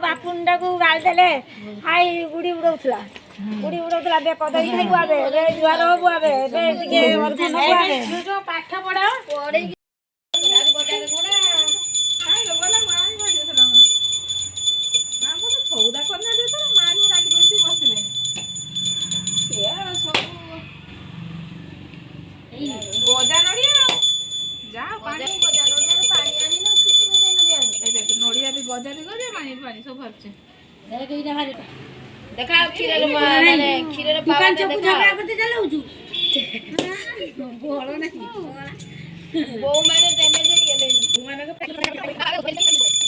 बापुंडा को गाल देले हाई गुड़ी उड़ौथला बे कदई खाइबो आबे बे जुआर होबो आबे बे टिके वर्धन होबो आबे जो पाठ पढा पढे यार बजारे थोड़ा काई लगला माई भाई थला ना को सौदा करना दे तो माई रात रोटी बसले ये सब ए गोजा नडिया जा पानी गोजा नडिया रे पानी आनी ना किसी गोजा नडिया ए देख नडिया भी गोजा रे गोजा पानी सब भरछे देख इना भारी देखा खीर माने खीर पावा देखा झगड़ा करते चलाउछु बोलो नहीं बो माने देने जे गेले माने